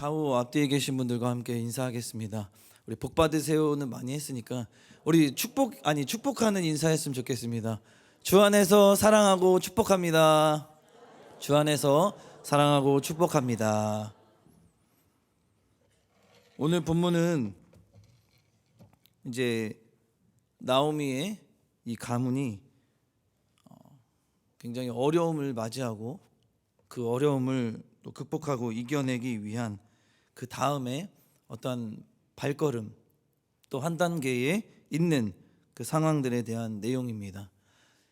좌우 앞뒤에 계신 분들과 함께 인사하겠습니다. 우리 복 받으세요는 많이 했으니까 우리 축복하는 인사했으면 좋겠습니다. 주 안에서 사랑하고 축복합니다. 주 안에서 사랑하고 축복합니다. 오늘 본문은 이제 나오미의 이 가문이 굉장히 어려움을 맞이하고 그 어려움을 또 극복하고 이겨내기 위한 그 다음에 어떤 발걸음 또 한 단계에 있는 그 상황들에 대한 내용입니다.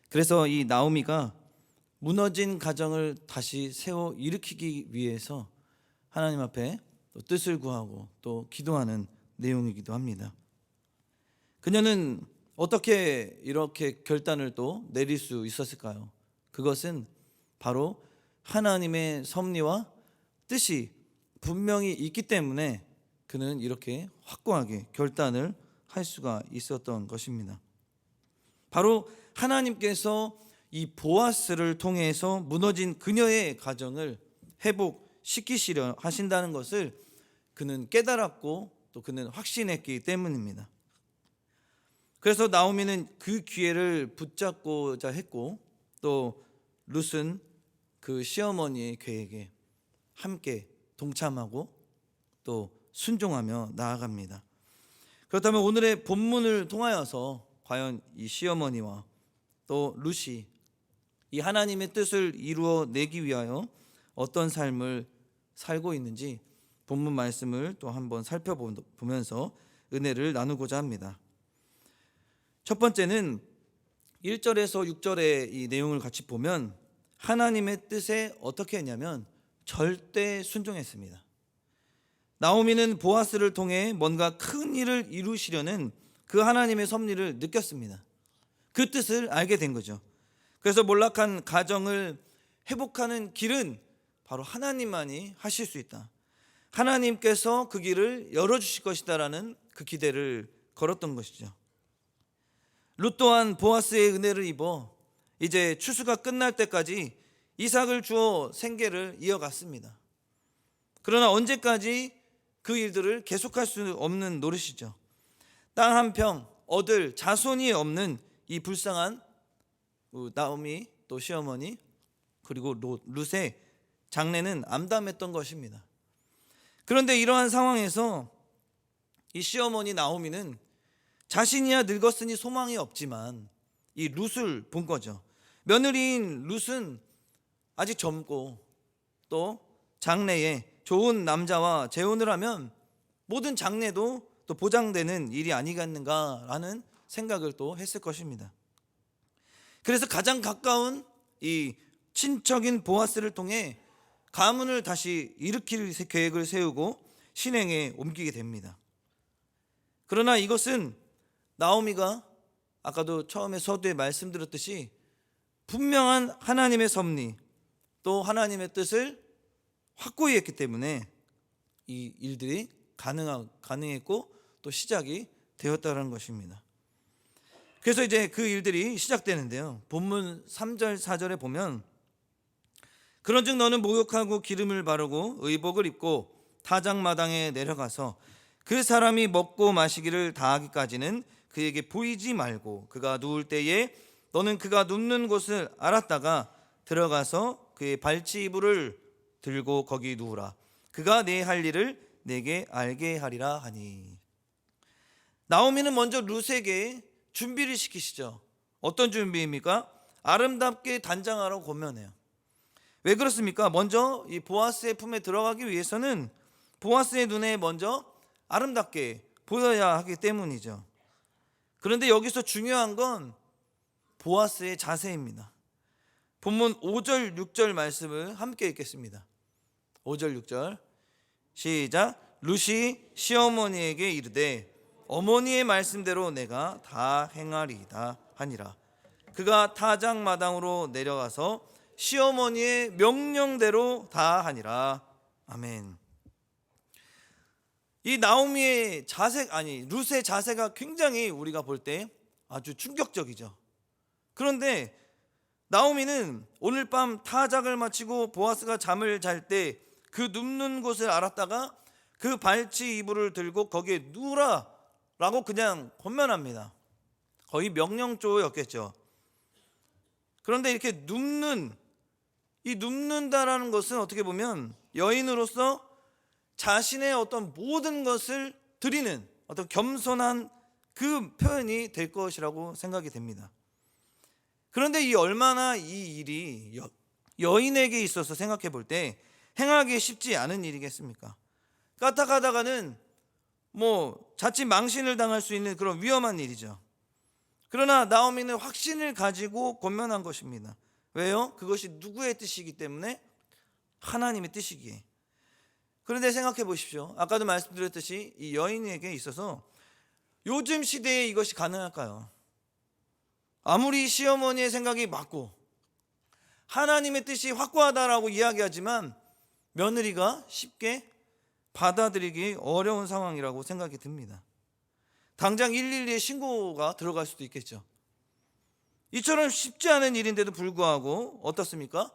그래서 이 나오미가 무너진 가정을 다시 세워 일으키기 위해서 하나님 앞에 또 뜻을 구하고 또 기도하는 내용이기도 합니다. 그녀는 어떻게 이렇게 결단을 또 내릴 수 있었을까요? 그것은 바로 하나님의 섭리와 뜻이 분명히 있기 때문에 그는 이렇게 확고하게 결단을 할 수가 있었던 것입니다. 바로 하나님께서 이 보아스를 통해서 무너진 그녀의 가정을 회복시키시려 하신다는 것을 그는 깨달았고 또 그는 확신했기 때문입니다. 그래서 나오미는 그 기회를 붙잡고자 했고 또 룻은 그 시어머니의 계획에 함께 동참하고 또 순종하며 나아갑니다. 그렇다면 오늘의 본문을 통하여서 과연 이 시어머니와 또 룻이 이 하나님의 뜻을 이루어내기 위하여 어떤 삶을 살고 있는지 본문 말씀을 또 한번 살펴보면서 은혜를 나누고자 합니다. 첫 번째는 1절에서 6절의 이 내용을 같이 보면 하나님의 뜻에 어떻게 했냐면 절대 순종했습니다. 나오미는 보아스를 통해 뭔가 큰 일을 이루시려는 그 하나님의 섭리를 느꼈습니다. 그 뜻을 알게 된 거죠. 그래서 몰락한 가정을 회복하는 길은 바로 하나님만이 하실 수 있다. 하나님께서 그 길을 열어주실 것이다라는 그 기대를 걸었던 것이죠. 룻 또한 보아스의 은혜를 입어 이제 추수가 끝날 때까지 이삭을 주어 생계를 이어갔습니다. 그러나 언제까지 그 일들을 계속할 수 없는 노릇이죠. 땅 한 평 얻을 자손이 없는 이 불쌍한 나오미 또 시어머니 그리고 룻의 장래는 암담했던 것입니다. 그런데 이러한 상황에서 이 시어머니 나오미는 자신이야 늙었으니 소망이 없지만 이 룻을 본 거죠. 며느리인 룻은 아직 젊고 또 장래에 좋은 남자와 재혼을 하면 모든 장래도 또 보장되는 일이 아니겠는가라는 생각을 또 했을 것입니다. 그래서 가장 가까운 이 친척인 보아스를 통해 가문을 다시 일으킬 계획을 세우고 실행에 옮기게 됩니다. 그러나 이것은 나오미가 아까도 처음에 서두에 말씀드렸듯이 분명한 하나님의 섭리 또 하나님의 뜻을 확고히 했기 때문에 이 일들이 가능했고 또 시작이 되었다는 것입니다. 그래서 이제 그 일들이 시작되는데요. 본문 3절 4절에 보면 그런즉 너는 목욕하고 기름을 바르고 의복을 입고 타작마당에 내려가서 그 사람이 먹고 마시기를 다하기까지는 그에게 보이지 말고 그가 누울 때에 너는 그가 눕는 곳을 알았다가 들어가서 그의 발치이불을 들고 거기 누우라. 그가 내 할 일을 내게 알게 하리라 하니. 나오미는 먼저 룻에게 준비를 시키시죠. 어떤 준비입니까? 아름답게 단장하라고 권면해요. 왜 그렇습니까? 먼저 이 보아스의 품에 들어가기 위해서는 보아스의 눈에 먼저 아름답게 보여야 하기 때문이죠. 그런데 여기서 중요한 건 보아스의 자세입니다. 본문 5절 6절 말씀을 함께 읽겠습니다. 5절 6절 시작. 룻이 시어머니에게 이르되 어머니의 말씀대로 내가 다 행하리이다 하니라. 그가 타작마당으로 내려가서 시어머니의 명령대로 다 하니라. 아멘. 이 나오미의 룻의 자세가 굉장히 우리가 볼 때 아주 충격적이죠. 그런데 나오미는 오늘 밤 타작을 마치고 보아스가 잠을 잘 때 그 눕는 곳을 알았다가 그 발치 이불을 들고 거기에 누우라 라고 그냥 권면합니다. 거의 명령조였겠죠. 그런데 이렇게 눕는다라는 것은 어떻게 보면 여인으로서 자신의 어떤 모든 것을 드리는 어떤 겸손한 그 표현이 될 것이라고 생각이 됩니다. 그런데 얼마나 이 일이 여인에게 있어서 생각해 볼 때 행하기 쉽지 않은 일이겠습니까? 까딱하다가는 자칫 망신을 당할 수 있는 그런 위험한 일이죠. 그러나 나오미는 확신을 가지고 권면한 것입니다. 왜요? 그것이 누구의 뜻이기 때문에? 하나님의 뜻이기에. 그런데 생각해 보십시오. 아까도 말씀드렸듯이 이 여인에게 있어서 요즘 시대에 이것이 가능할까요? 아무리 시어머니의 생각이 맞고 하나님의 뜻이 확고하다라고 이야기하지만 며느리가 쉽게 받아들이기 어려운 상황이라고 생각이 듭니다. 당장 112에 신고가 들어갈 수도 있겠죠. 이처럼 쉽지 않은 일인데도 불구하고 어떻습니까?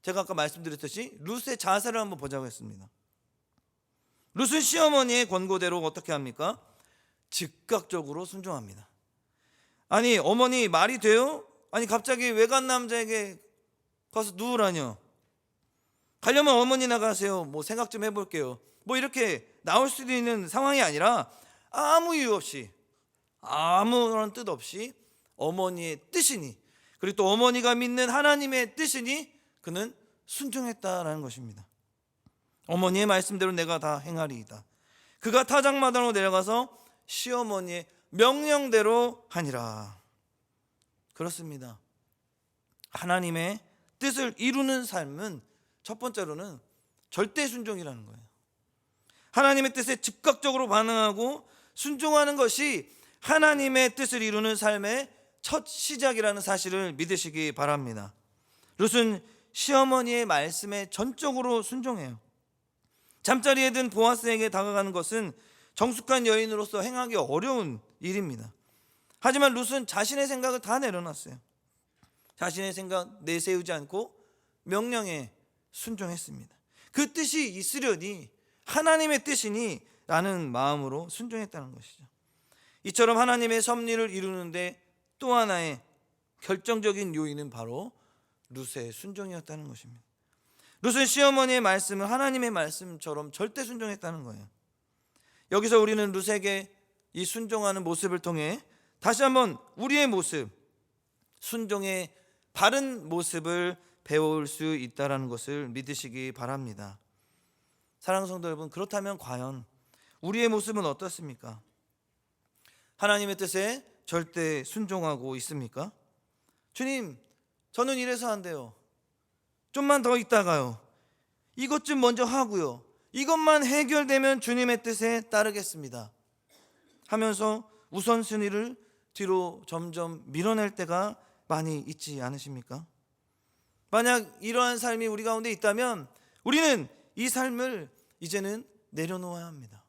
제가 아까 말씀드렸듯이 룻의 자세를 한번 보자고 했습니다. 룻은 시어머니의 권고대로 어떻게 합니까? 즉각적으로 순종합니다. 아니, 어머니 말이 돼요? 아니, 갑자기 외간 남자에게 가서 누우라뇨? 가려면 어머니 나가세요. 생각 좀 해볼게요. 이렇게 나올 수도 있는 상황이 아니라 아무 이유 없이, 아무런 뜻 없이 어머니의 뜻이니, 그리고 또 어머니가 믿는 하나님의 뜻이니 그는 순종했다라는 것입니다. 어머니의 말씀대로 내가 다 행하리이다. 그가 타작마당으로 내려가서 시어머니의 명령대로 하니라. 그렇습니다. 하나님의 뜻을 이루는 삶은 첫 번째로는 절대 순종이라는 거예요. 하나님의 뜻에 즉각적으로 반응하고 순종하는 것이 하나님의 뜻을 이루는 삶의 첫 시작이라는 사실을 믿으시기 바랍니다. 룻은 시어머니의 말씀에 전적으로 순종해요. 잠자리에 든 보아스에게 다가가는 것은 정숙한 여인으로서 행하기 어려운 일입니다. 하지만 룻은 자신의 생각을 다 내려놨어요. 자신의 생각 내세우지 않고 명령에 순종했습니다. 그 뜻이 있으려니 하나님의 뜻이니 라는 마음으로 순종했다는 것이죠. 이처럼 하나님의 섭리를 이루는데 또 하나의 결정적인 요인은 바로 룻의 순종이었다는 것입니다. 룻은 시어머니의 말씀을 하나님의 말씀처럼 절대 순종했다는 거예요. 여기서 우리는 룻에게 이 순종하는 모습을 통해 다시 한번 우리의 모습, 순종의 바른 모습을 배울 수 있다는 것을 믿으시기 바랍니다. 사랑하는 성도 여러분, 그렇다면 과연 우리의 모습은 어떻습니까? 하나님의 뜻에 절대 순종하고 있습니까? 주님, 저는 이래서 안 돼요. 좀만 더 있다가요. 이것 좀 먼저 하고요. 이것만 해결되면 주님의 뜻에 따르겠습니다. 하면서 우선순위를 뒤로 점점 밀어낼 때가 많이 있지 않으십니까? 만약 이러한 삶이 우리 가운데 있다면 우리는 이 삶을 이제는 내려놓아야 합니다.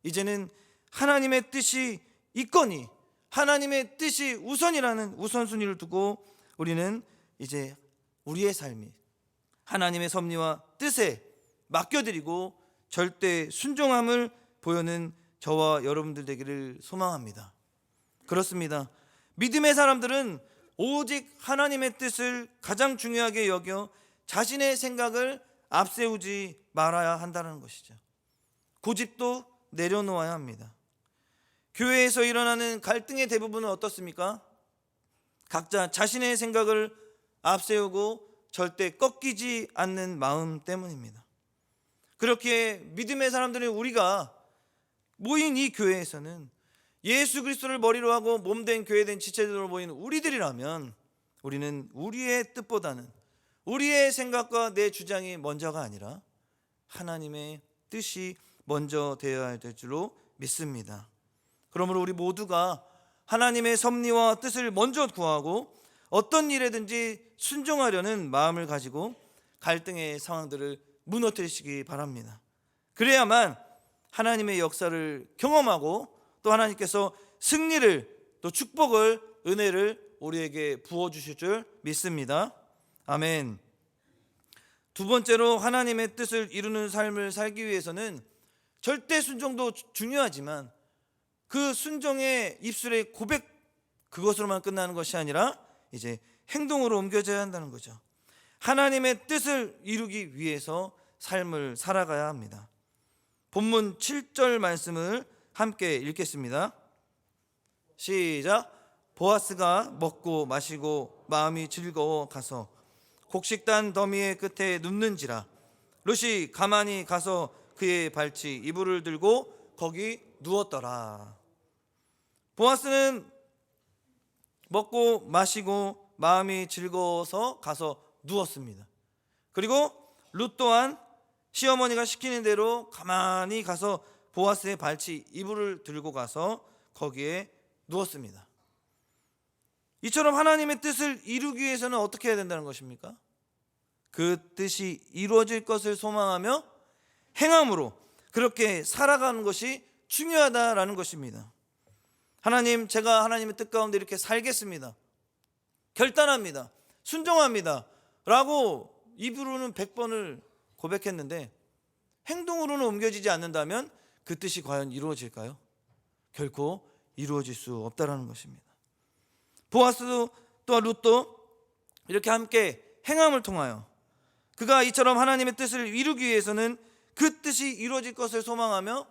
이제는 하나님의 뜻이 있거니 하나님의 뜻이 우선이라는 우선순위를 두고 우리는 이제 우리의 삶이 하나님의 섭리와 뜻에 맡겨드리고 절대 순종함을 보여는 저와 여러분들 되기를 소망합니다. 그렇습니다. 믿음의 사람들은 오직 하나님의 뜻을 가장 중요하게 여겨 자신의 생각을 앞세우지 말아야 한다는 것이죠. 고집도 내려놓아야 합니다. 교회에서 일어나는 갈등의 대부분은 어떻습니까? 각자 자신의 생각을 앞세우고 절대 꺾이지 않는 마음 때문입니다. 그렇게 믿음의 사람들인 우리가 모인 이 교회에서는 예수 그리스도를 머리로 하고 몸된 교회된 지체들로 모인 우리들이라면 우리는 우리의 뜻보다는 우리의 생각과 내 주장이 먼저가 아니라 하나님의 뜻이 먼저 되어야 될 줄로 믿습니다. 그러므로 우리 모두가 하나님의 섭리와 뜻을 먼저 구하고 어떤 일에든지 순종하려는 마음을 가지고 갈등의 상황들을 무너뜨리시기 바랍니다. 그래야만 하나님의 역사를 경험하고 또 하나님께서 승리를 또 축복을 은혜를 우리에게 부어주실 줄 믿습니다. 아멘. 두 번째로 하나님의 뜻을 이루는 삶을 살기 위해서는 절대 순종도 중요하지만 그 순종의 입술의 고백, 그것으로만 끝나는 것이 아니라 이제 행동으로 옮겨져야 한다는 거죠. 하나님의 뜻을 이루기 위해서 삶을 살아가야 합니다. 본문 7절 말씀을 함께 읽겠습니다. 시작. 보아스가 먹고 마시고 마음이 즐거워 가서 곡식단 더미의 끝에 눕는지라. 룻이 가만히 가서 그의 발치 이불을 들고 거기 누웠더라. 보아스는 먹고 마시고 마음이 즐거워서 가서 누웠습니다. 그리고 룻 또한 시어머니가 시키는 대로 가만히 가서 보아스의 발치 이불을 들고 가서 거기에 누웠습니다. 이처럼 하나님의 뜻을 이루기 위해서는 어떻게 해야 된다는 것입니까? 그 뜻이 이루어질 것을 소망하며 행함으로 그렇게 살아가는 것이 중요하다라는 것입니다. 하나님, 제가 하나님의 뜻 가운데 이렇게 살겠습니다, 결단합니다, 순종합니다 라고 입으로는 100번을 고백했는데 행동으로는 옮겨지지 않는다면 그 뜻이 과연 이루어질까요? 결코 이루어질 수 없다라는 것입니다. 보아스도 또한 룻도 이렇게 함께 행함을 통하여 그가 이처럼 하나님의 뜻을 이루기 위해서는 그 뜻이 이루어질 것을 소망하며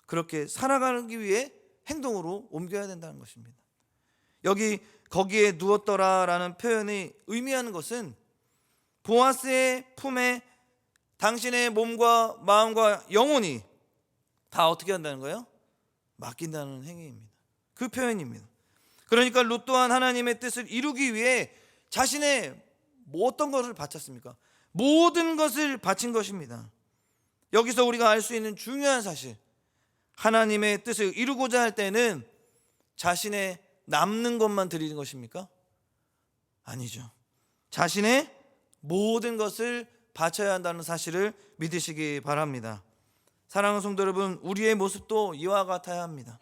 그렇게 살아가기 위해 행동으로 옮겨야 된다는 것입니다. 여기 거기에 누웠더라라는 표현이 의미하는 것은 보아스의 품에 당신의 몸과 마음과 영혼이 다 어떻게 한다는 거예요? 맡긴다는 행위입니다. 그 표현입니다. 그러니까 룻 또한 하나님의 뜻을 이루기 위해 자신의 어떤 것을 바쳤습니까? 모든 것을 바친 것입니다. 여기서 우리가 알 수 있는 중요한 사실, 하나님의 뜻을 이루고자 할 때는 자신의 남는 것만 드리는 것입니까? 아니죠. 자신의 모든 것을 바쳐야 한다는 사실을 믿으시기 바랍니다. 사랑하는 성도 여러분, 우리의 모습도 이와 같아야 합니다.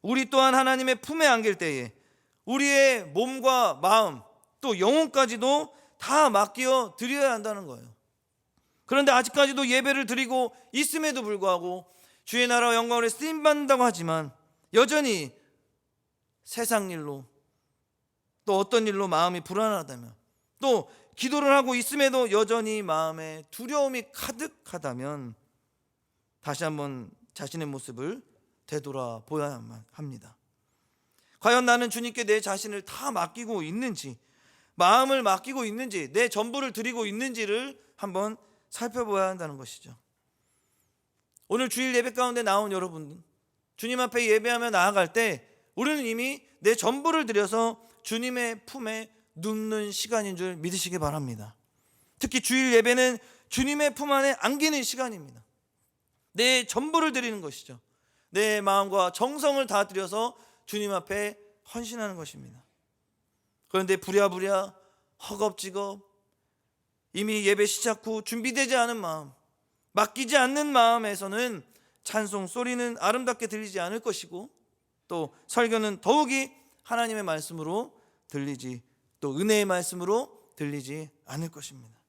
우리 또한 하나님의 품에 안길 때에 우리의 몸과 마음 또 영혼까지도 다 맡겨 드려야 한다는 거예요. 그런데 아직까지도 예배를 드리고 있음에도 불구하고 주의 나라와 영광을 쓰임받는다고 하지만 여전히 세상 일로 또 어떤 일로 마음이 불안하다면, 또 기도를 하고 있음에도 여전히 마음에 두려움이 가득하다면 다시 한번 자신의 모습을 되돌아보아야만 합니다. 과연 나는 주님께 내 자신을 다 맡기고 있는지, 마음을 맡기고 있는지, 내 전부를 드리고 있는지를 한번 살펴봐야 한다는 것이죠. 오늘 주일 예배 가운데 나온 여러분, 주님 앞에 예배하며 나아갈 때 우리는 이미 내 전부를 드려서 주님의 품에 눕는 시간인 줄 믿으시기 바랍니다. 특히 주일 예배는 주님의 품 안에 안기는 시간입니다. 내 전부를 드리는 것이죠. 내 마음과 정성을 다 드려서 주님 앞에 헌신하는 것입니다. 그런데 부랴부랴 허겁지겁 이미 예배 시작 후 준비되지 않은 마음, 맡기지 않는 마음에서는 찬송 소리는 아름답게 들리지 않을 것이고 또 설교는 더욱이 하나님의 말씀으로 들리지, 또 은혜의 말씀으로 들리지 않을 것입니다.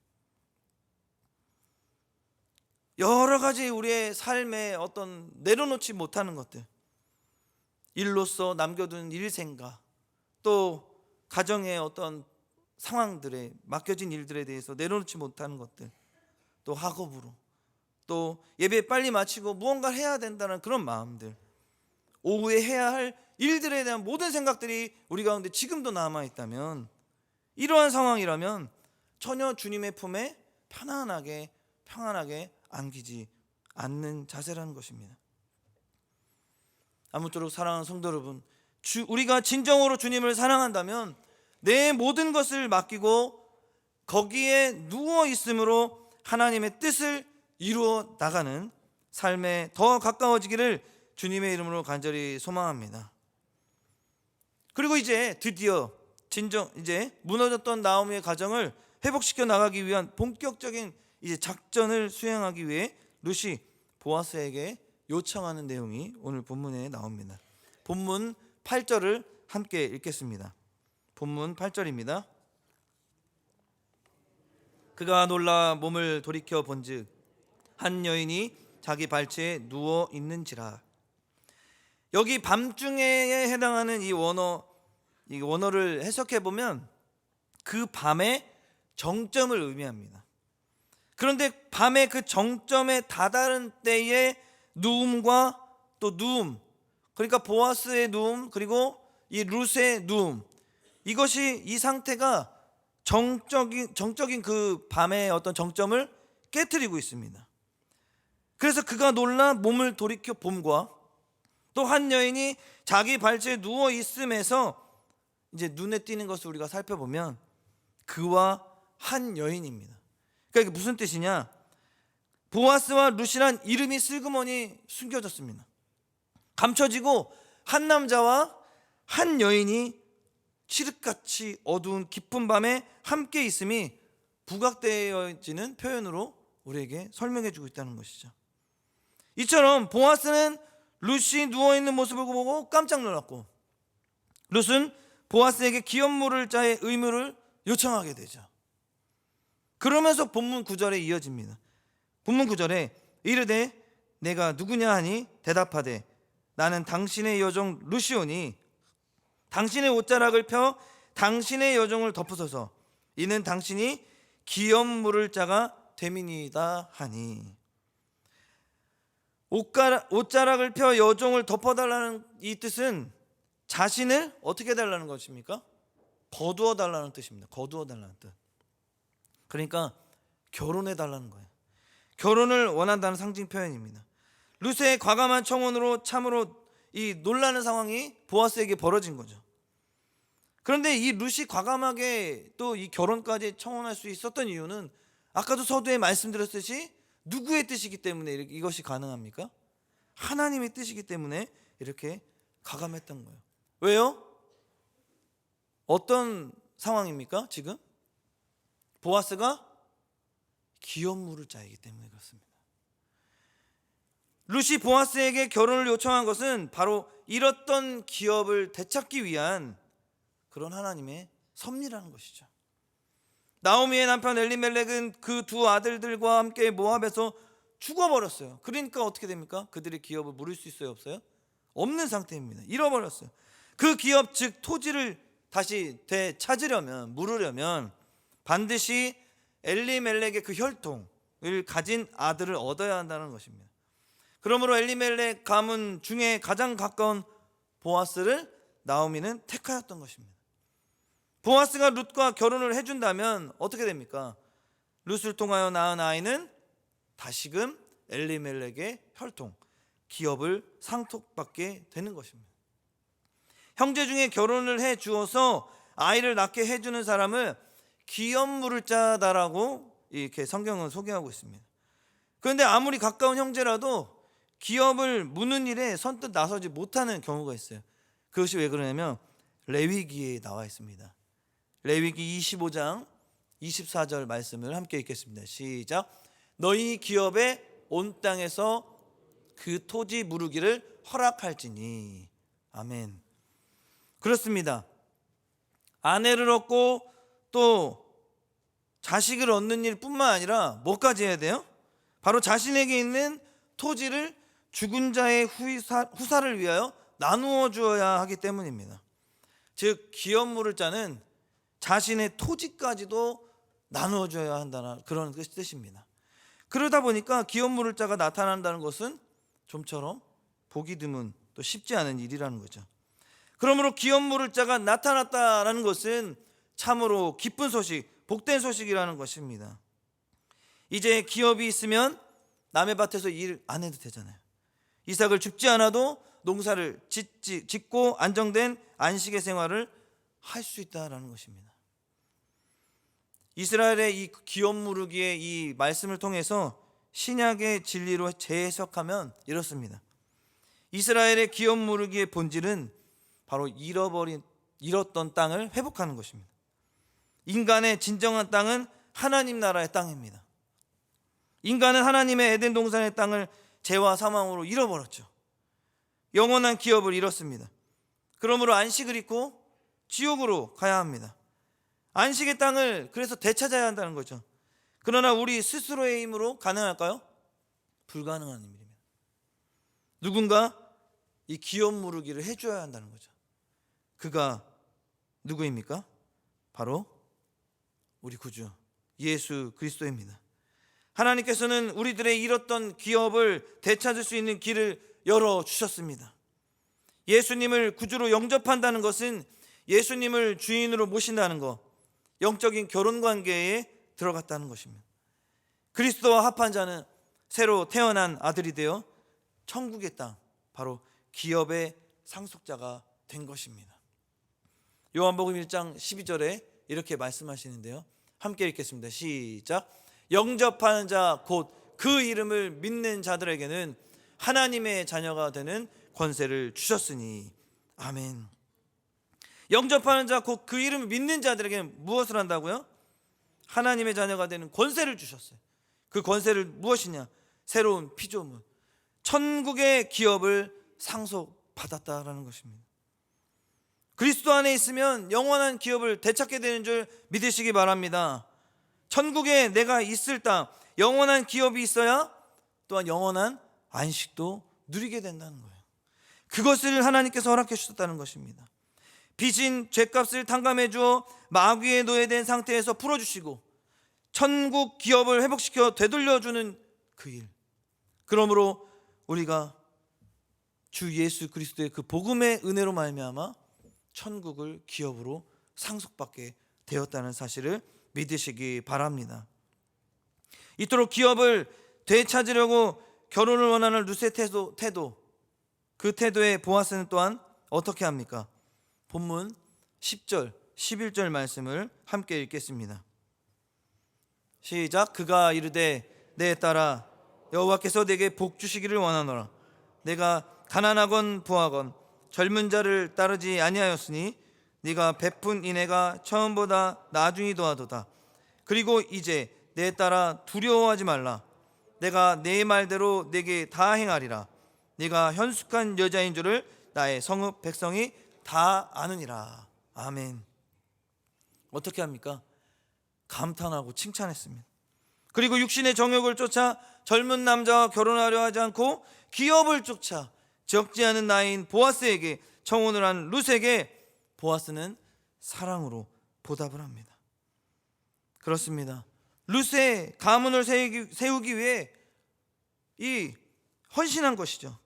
여러 가지 우리의 삶에 어떤 내려놓지 못하는 것들, 일로서 남겨둔 일생각, 또 가정의 어떤 상황들에 맡겨진 일들에 대해서 내려놓지 못하는 것들, 또 학업으로, 또 예배 빨리 마치고 무언가 해야 된다는 그런 마음들, 오후에 해야 할 일들에 대한 모든 생각들이 우리 가운데 지금도 남아있다면, 이러한 상황이라면 전혀 주님의 품에 편안하게 안기지 않는 자세라는 것입니다. 아무쪼록 사랑하는 성도 여러분, 우리가 진정으로 주님을 사랑한다면 내 모든 것을 맡기고 거기에 누워 있음으로 하나님의 뜻을 이루어 나가는 삶에 더 가까워지기를 주님의 이름으로 간절히 소망합니다. 그리고 이제 드디어 이제 무너졌던 나오미의 가정을 회복시켜 나가기 위한 본격적인 이제 작전을 수행하기 위해 룻이 보아스에게 요청하는 내용이 오늘 본문에 나옵니다. 본문 8절을 함께 읽겠습니다. 본문 8절입니다. 그가 놀라 몸을 돌이켜 본즉 한 여인이 자기 발치에 누워 있는지라. 여기 밤중에 해당하는 이 원어를 해석해 보면 그 밤의 정점을 의미합니다. 그런데 밤의 그 정점에 다다른 때의 누움과 또 누움, 그러니까 보아스의 누움 그리고 이 룻의 누움, 이것이 이 상태가 정적인 그 밤의 어떤 정점을 깨트리고 있습니다. 그래서 그가 놀라 몸을 돌이켜 봄과 또 한 여인이 자기 발치에 누워 있음에서 이제 눈에 띄는 것을 우리가 살펴보면 그와 한 여인입니다. 그러니까 이게 무슨 뜻이냐? 보아스와 룻이란 이름이 슬그머니 숨겨졌습니다. 감춰지고 한 남자와 한 여인이 칠흑같이 어두운 깊은 밤에 함께 있음이 부각되어지는 표현으로 우리에게 설명해 주고 있다는 것이죠. 이처럼 보아스는 룻이 누워있는 모습을 보고 깜짝 놀랐고 룻은 보아스에게 기업 물을 자의 의무를 요청하게 되죠. 그러면서 본문 9절에 이어집니다. 본문 9절에 이르되 내가 누구냐 하니 대답하되 나는 당신의 여종 룻이오니 당신의 옷자락을 펴 당신의 여종을 덮으소서 이는 당신이 기업 물을 자가 됨이니이다 하니. 옷자락을 펴 여종을 덮어달라는 이 뜻은 자신을 어떻게 해달라는 것입니까? 거두어 달라는 뜻입니다. 거두어 달라는 뜻. 그러니까 결혼해 달라는 거예요. 결혼을 원한다는 상징 표현입니다. 룻의 과감한 청혼으로 참으로 이 놀라는 상황이 보아스에게 벌어진 거죠. 그런데 이 룻이 과감하게 또 이 결혼까지 청혼할 수 있었던 이유는 아까도 서두에 말씀드렸듯이 누구의 뜻이기 때문에 이것이 가능합니까? 하나님의 뜻이기 때문에 이렇게 가감했던 거예요. 왜요? 어떤 상황입니까? 지금 보아스가 기업 물을 자이기 때문에 그렇습니다. 룻이 보아스에게 결혼을 요청한 것은 바로 잃었던 기업을 되찾기 위한 그런 하나님의 섭리라는 것이죠. 나오미의 남편 엘리멜렉은 그 두 아들들과 함께 모압에서 죽어버렸어요. 그러니까 어떻게 됩니까? 그들의 기업을 물을 수 있어요? 없어요? 없는 상태입니다. 잃어버렸어요. 그 기업 즉 토지를 다시 되찾으려면, 물으려면 반드시 엘리멜렉의 그 혈통을 가진 아들을 얻어야 한다는 것입니다. 그러므로 엘리멜렉 가문 중에 가장 가까운 보아스를 나오미는 택하였던 것입니다. 보아스가 룻과 결혼을 해준다면 어떻게 됩니까? 룻을 통하여 낳은 아이는 다시금 엘리멜렉의 혈통, 기업을 상속받게 되는 것입니다. 형제 중에 결혼을 해 주어서 아이를 낳게 해주는 사람을 기업 물을 자다라고 이렇게 성경은 소개하고 있습니다. 그런데 아무리 가까운 형제라도 기업을 무는 일에 선뜻 나서지 못하는 경우가 있어요. 그것이 왜 그러냐면 레위기에 나와 있습니다. 레위기 25장 24절 말씀을 함께 읽겠습니다. 시작. 너희 기업에 온 땅에서 그 토지 무르기를 허락할지니. 아멘. 그렇습니다. 아내를 얻고 또 자식을 얻는 일뿐만 아니라 뭐까지 해야 돼요? 바로 자신에게 있는 토지를 죽은 자의 후사를 위하여 나누어 주어야 하기 때문입니다. 즉 기업 물을 자는 자신의 토지까지도 나누어 줘야 한다는 그런 뜻입니다. 그러다 보니까 기업 물을 자가 나타난다는 것은 좀처럼 보기 드문 또 쉽지 않은 일이라는 거죠. 그러므로 기업 물을 자가 나타났다라는 것은 참으로 기쁜 소식, 복된 소식이라는 것입니다. 이제 기업이 있으면 남의 밭에서 일 안 해도 되잖아요. 이삭을 줍지 않아도 농사를 짓고 안정된 안식의 생활을 할 수 있다라는 것입니다. 이스라엘의 이 기업 무르기의 이 말씀을 통해서 신약의 진리로 재해석하면 이렇습니다. 이스라엘의 기업 무르기의 본질은 바로 잃었던 땅을 회복하는 것입니다. 인간의 진정한 땅은 하나님 나라의 땅입니다. 인간은 하나님의 에덴 동산의 땅을 죄와 사망으로 잃어버렸죠. 영원한 기업을 잃었습니다. 그러므로 안식을 잃고 지옥으로 가야 합니다. 안식의 땅을 그래서 되찾아야 한다는 거죠. 그러나 우리 스스로의 힘으로 가능할까요? 불가능한 일입니다. 누군가 이 기업 무르기를 해줘야 한다는 거죠. 그가 누구입니까? 바로 우리 구주 예수 그리스도입니다. 하나님께서는 우리들의 잃었던 기업을 되찾을 수 있는 길을 열어주셨습니다. 예수님을 구주로 영접한다는 것은 예수님을 주인으로 모신다는 것, 영적인 결혼관계에 들어갔다는 것입니다. 그리스도와 합한 자는 새로 태어난 아들이 되어 천국의 땅, 바로 기업의 상속자가 된 것입니다. 요한복음 1장 12절에 이렇게 말씀하시는데요, 함께 읽겠습니다. 시작. 영접하는 자 곧 그 이름을 믿는 자들에게는 하나님의 자녀가 되는 권세를 주셨으니. 아멘. 영접하는 자 곧 그 이름을 믿는 자들에게는 무엇을 한다고요? 하나님의 자녀가 되는 권세를 주셨어요. 그 권세를 무엇이냐? 새로운 피조물, 천국의 기업을 상속받았다라는 것입니다. 그리스도 안에 있으면 영원한 기업을 되찾게 되는 줄 믿으시기 바랍니다. 천국에 내가 있을 땅, 영원한 기업이 있어야 또한 영원한 안식도 누리게 된다는 거예요. 그것을 하나님께서 허락해 주셨다는 것입니다. 빚진 죄값을 탕감해 주어 마귀의 노예된 상태에서 풀어주시고 천국 기업을 회복시켜 되돌려주는 그 일. 그러므로 우리가 주 예수 그리스도의 그 복음의 은혜로 말미암아 천국을 기업으로 상속받게 되었다는 사실을 믿으시기 바랍니다. 이토록 기업을 되찾으려고 결혼을 원하는 룻의 태도, 그 태도의 보아스는 또한 어떻게 합니까? 본문 10절, 11절 말씀을 함께 읽겠습니다. 시작. 그가 이르되 내 딸아 여호와께서 내게 복 주시기를 원하노라. 내가 가난하건 부하건 젊은 자를 따르지 아니하였으니 네가 베푼 인애가 처음보다 나중이 더하도다. 그리고 이제 내 딸아 두려워하지 말라. 내가 내 말대로 내게 다 행하리라. 네가 현숙한 여자인 줄을 나의 성읍 백성이 다 아느니라. 아멘. 어떻게 합니까? 감탄하고 칭찬했습니다. 그리고 육신의 정욕을 쫓아 젊은 남자와 결혼하려 하지 않고 기업을 쫓아 적지 않은 나이인 보아스에게 청혼을 한 룻에게 보아스는 사랑으로 보답을 합니다. 그렇습니다. 룻의 가문을 세우기 위해 이 헌신한 것이죠.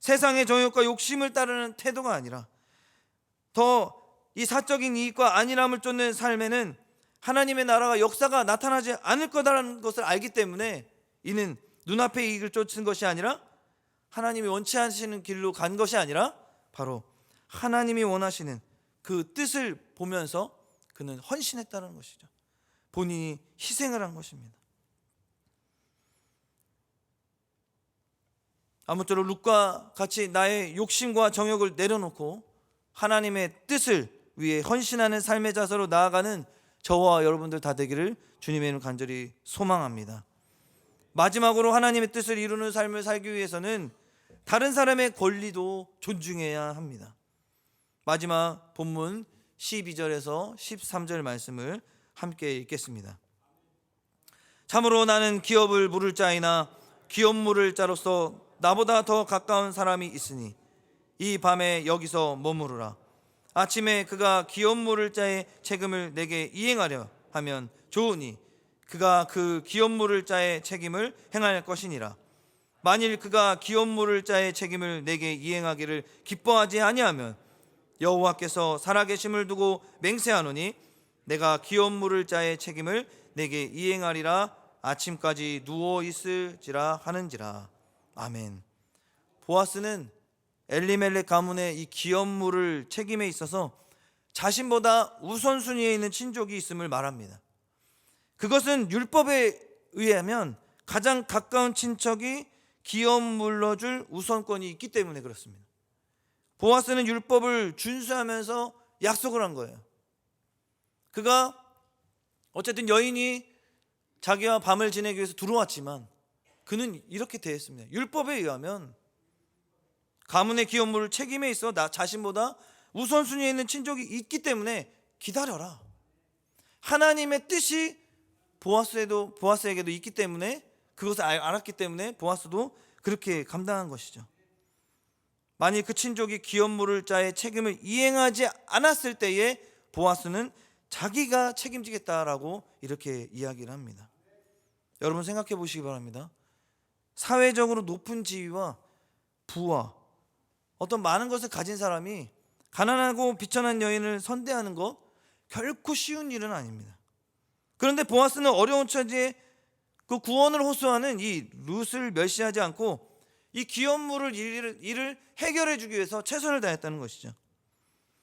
세상의 정욕과 욕심을 따르는 태도가 아니라 더 이 사적인 이익과 안일함을 쫓는 삶에는 하나님의 나라가 역사가 나타나지 않을 거다라는 것을 알기 때문에 이는 눈앞의 이익을 쫓은 것이 아니라 하나님이 원치 않으시는 길로 간 것이 아니라 바로 하나님이 원하시는 그 뜻을 보면서 그는 헌신했다는 것이죠. 본인이 희생을 한 것입니다. 아무쪼록 룻과 같이 나의 욕심과 정욕을 내려놓고 하나님의 뜻을 위해 헌신하는 삶의 자세로 나아가는 저와 여러분들 다 되기를 주님의 이름으로 간절히 소망합니다. 마지막으로 하나님의 뜻을 이루는 삶을 살기 위해서는 다른 사람의 권리도 존중해야 합니다. 마지막 본문 12절에서 13절 말씀을 함께 읽겠습니다. 참으로 나는 기업을 물을 자이나 기업 물을 자로서 나보다 더 가까운 사람이 있으니 이 밤에 여기서 머무르라. 아침에 그가 기업 물을 자의 책임을 내게 이행하려 하면 좋으니 그가 그 기업 물을 자의 책임을 행할 것이니라. 만일 그가 기업 물을 자의 책임을 내게 이행하기를 기뻐하지 아니하면 여호와께서 살아계심을 두고 맹세하노니 내가 기업 물을 자의 책임을 내게 이행하리라. 아침까지 누워 있을지라 하는지라. 아멘. 보아스는 엘리멜렉 가문의 이 기업 물을 책임에 있어서 자신보다 우선순위에 있는 친족이 있음을 말합니다. 그것은 율법에 의하면 가장 가까운 친척이 기업 물러줄 우선권이 있기 때문에 그렇습니다. 보아스는 율법을 준수하면서 약속을 한 거예요. 그가 어쨌든 여인이 자기와 밤을 지내기 위해서 들어왔지만 그는 이렇게 대했습니다. 율법에 의하면 가문의 기업 물을 책임에 있어 나 자신보다 우선순위에 있는 친족이 있기 때문에 기다려라. 하나님의 뜻이 보아스에게도 있기 때문에, 그것을 알았기 때문에 보아스도 그렇게 감당한 것이죠. 만일 그 친족이 기업 물을 자의 책임을 이행하지 않았을 때에 보아스는 자기가 책임지겠다라고 이렇게 이야기를 합니다. 여러분 생각해 보시기 바랍니다. 사회적으로 높은 지위와 부와 어떤 많은 것을 가진 사람이 가난하고 비천한 여인을 선대하는 것 결코 쉬운 일은 아닙니다. 그런데 보아스는 어려운 처지에 그 구원을 호소하는 이 룻을 멸시하지 않고 이 기업 물을 일을 해결해 주기 위해서 최선을 다했다는 것이죠.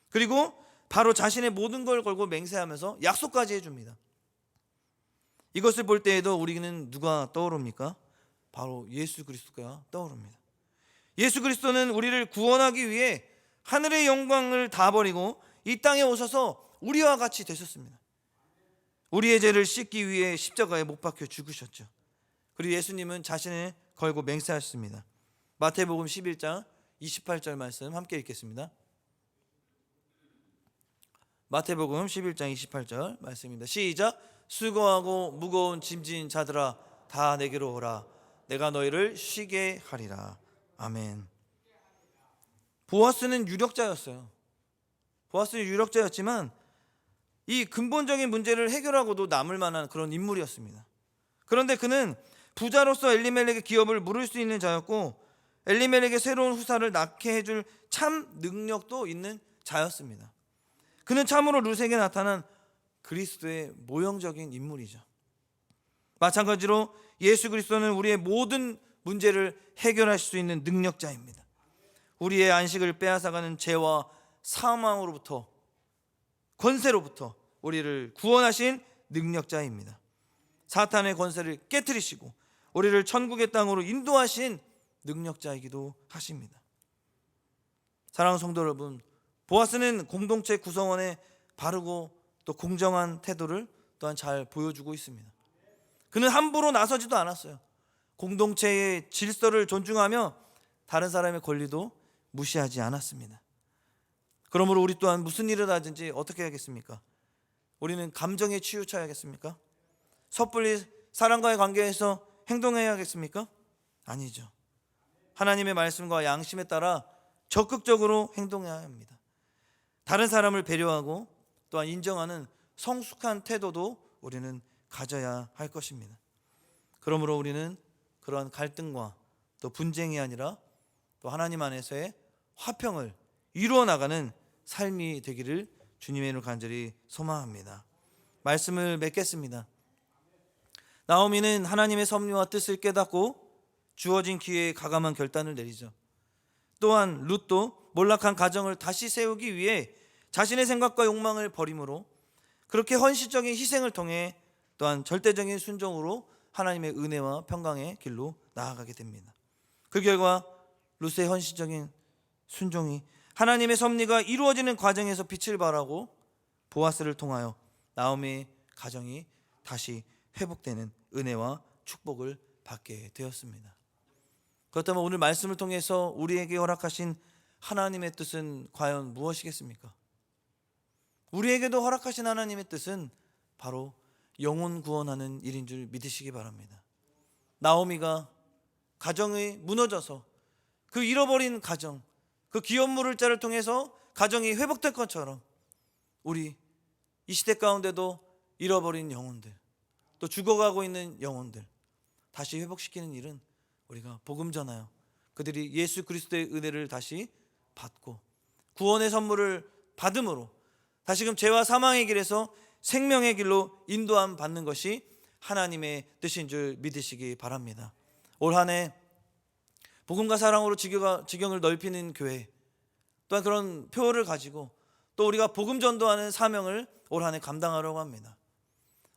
그리고 바로 자신의 모든 걸 걸고 맹세하면서 약속까지 해줍니다. 이것을 볼 때에도 우리는 누가 떠오릅니까? 바로 예수 그리스도가 떠오릅니다. 예수 그리스도는 우리를 구원하기 위해 하늘의 영광을 다 버리고 이 땅에 오셔서 우리와 같이 되셨습니다. 우리의 죄를 씻기 위해 십자가에 못 박혀 죽으셨죠. 그리고 예수님은 자신을 걸고 맹세하셨습니다. 마태복음 11장 28절 말씀 함께 읽겠습니다. 마태복음 11장 28절 말씀입니다. 시작. 수고하고 무거운 짐진 자들아 다 내게로 오라. 내가 너희를 쉬게 하리라. 아멘. 보아스는 유력자였어요. 보아스는 유력자였지만 이 근본적인 문제를 해결하고도 남을 만한 그런 인물이었습니다. 그런데 그는 부자로서 엘리멜렉의 기업을 물을 수 있는 자였고 엘리멜렉의 새로운 후사를 낳게 해줄 참 능력도 있는 자였습니다. 그는 참으로 룻에게 나타난 그리스도의 모형적인 인물이죠. 마찬가지로 예수 그리스도는 우리의 모든 문제를 해결할 수 있는 능력자입니다. 우리의 안식을 빼앗아가는 죄와 사망으로부터, 권세로부터 우리를 구원하신 능력자입니다. 사탄의 권세를 깨트리시고 우리를 천국의 땅으로 인도하신 능력자이기도 하십니다. 사랑하는 성도 여러분, 보아스는 공동체 구성원의 바르고 또 공정한 태도를 또한 잘 보여주고 있습니다. 그는 함부로 나서지도 않았어요. 공동체의 질서를 존중하며 다른 사람의 권리도 무시하지 않았습니다. 그러므로 우리 또한 무슨 일을 하든지 어떻게 해야겠습니까? 우리는 감정에 치우쳐야겠습니까? 섣불리 사람과의 관계에서 행동해야겠습니까? 아니죠. 하나님의 말씀과 양심에 따라 적극적으로 행동해야 합니다. 다른 사람을 배려하고 또한 인정하는 성숙한 태도도 우리는 가져야 할 것입니다. 그러므로 우리는 그러한 갈등과 또 분쟁이 아니라 또 하나님 안에서의 화평을 이루어 나가는 삶이 되기를 주님의 이름으로 간절히 소망합니다. 말씀을 맺겠습니다. 나오미는 하나님의 섭리와 뜻을 깨닫고 주어진 기회에 가감한 결단을 내리죠. 또한 룻도 몰락한 가정을 다시 세우기 위해 자신의 생각과 욕망을 버림으로 그렇게 헌신적인 희생을 통해 또한 절대적인 순종으로 하나님의 은혜와 평강의 길로 나아가게 됩니다. 그 결과 룻의 헌신적인 순종이 하나님의 섭리가 이루어지는 과정에서 빛을 발하고 보아스를 통하여 나오미의 가정이 다시 회복되는 은혜와 축복을 받게 되었습니다. 그렇다면 오늘 말씀을 통해서 우리에게 허락하신 하나님의 뜻은 과연 무엇이겠습니까? 우리에게도 허락하신 하나님의 뜻은 바로 영혼 구원하는 일인 줄 믿으시기 바랍니다. 나오미가 가정이 무너져서 그 잃어버린 가정, 그 기업 물을 자를 통해서 가정이 회복될 것처럼 우리 이 시대 가운데도 잃어버린 영혼들, 또 죽어가고 있는 영혼들 다시 회복시키는 일은 우리가 복음 전하여 그들이 예수 그리스도의 은혜를 다시 받고 구원의 선물을 받음으로 다시금 죄와 사망의 길에서 생명의 길로 인도함 받는 것이 하나님의 뜻인 줄 믿으시기 바랍니다. 올 한 해 복음과 사랑으로 지경을 넓히는 교회, 또한 그런 표를 가지고 또 우리가 복음 전도하는 사명을 올 한 해 감당하려고 합니다.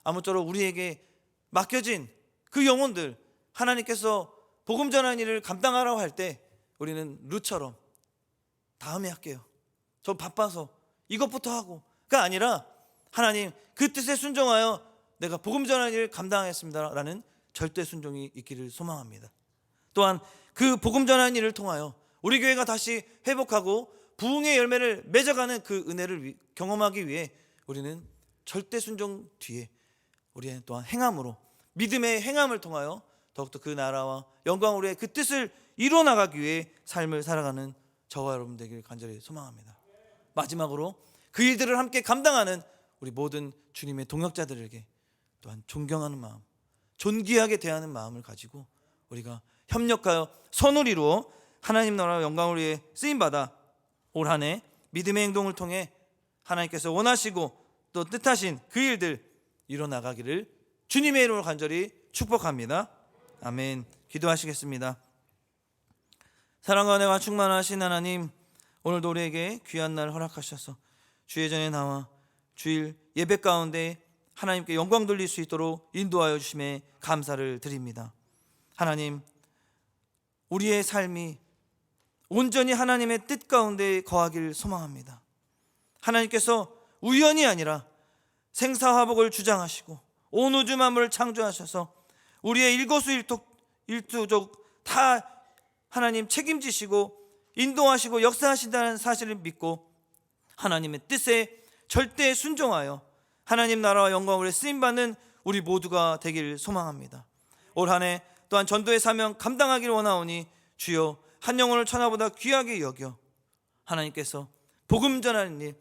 아무쪼록 우리에게 맡겨진 그 영혼들, 하나님께서 복음 전하는 일을 감당하라고 할 때 우리는 룻처럼 다음에 할게요, 저 바빠서 이것부터 하고가 아니라 하나님 그 뜻에 순종하여 내가 복음 전하는 일을 감당하겠습니다 라는 절대 순종이 있기를 소망합니다. 또한 그 복음 전하는 일을 통하여 우리 교회가 다시 회복하고 부흥의 열매를 맺어가는 그 은혜를 경험하기 위해 우리는 절대 순종 뒤에 우리의 또한 행함으로, 믿음의 행함을 통하여 더욱더 그 나라와 영광으로의 그 뜻을 이루어나가기 위해 삶을 살아가는 저와 여러분 되기를 간절히 소망합니다. 마지막으로 그 일들을 함께 감당하는 우리 모든 주님의 동역자들에게 또한 존경하는 마음, 존귀하게 대하는 마음을 가지고 우리가 협력하여 선을 이루어 하나님 나라와 영광을 위해 쓰임받아 올 한 해 믿음의 행동을 통해 하나님께서 원하시고 또 뜻하신 그 일들 이뤄나가기를 주님의 이름으로 간절히 축복합니다. 아멘. 기도하시겠습니다. 사랑과 은혜가 충만하신 하나님, 오늘도 우리에게 귀한 날 허락하셔서 주의 전에 나와 주일 예배 가운데 하나님께 영광 돌릴 수 있도록 인도하여 주심에 감사를 드립니다. 하나님, 우리의 삶이 온전히 하나님의 뜻 가운데 거하길 소망합니다. 하나님께서 우연이 아니라 생사화복을 주장하시고 온 우주 만물을 창조하셔서 우리의 일거수일투족 다 하나님 책임지시고 인도하시고 역사하신다는 사실을 믿고 하나님의 뜻에 절대 순종하여 하나님 나라와 영광을 쓰임받는 우리 모두가 되기를 소망합니다. 올 한 해 또한 전도의 사명 감당하기를 원하오니 주여 한 영혼을 천하보다 귀하게 여겨 하나님께서 복음 전하는 일,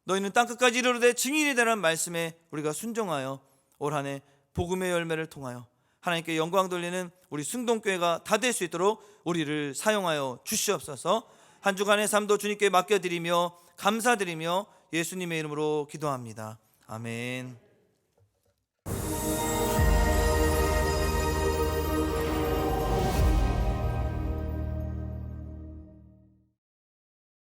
너희는 땅끝까지 이르르되 증인이 되라는 말씀에 우리가 순종하여 올 한 해 복음의 열매를 통하여 하나님께 영광 돌리는 우리 승동교회가 다 될 수 있도록 우리를 사용하여 주시옵소서. 한 주간의 삶도 주님께 맡겨드리며 감사드리며 예수님의 이름으로 기도합니다. 아멘.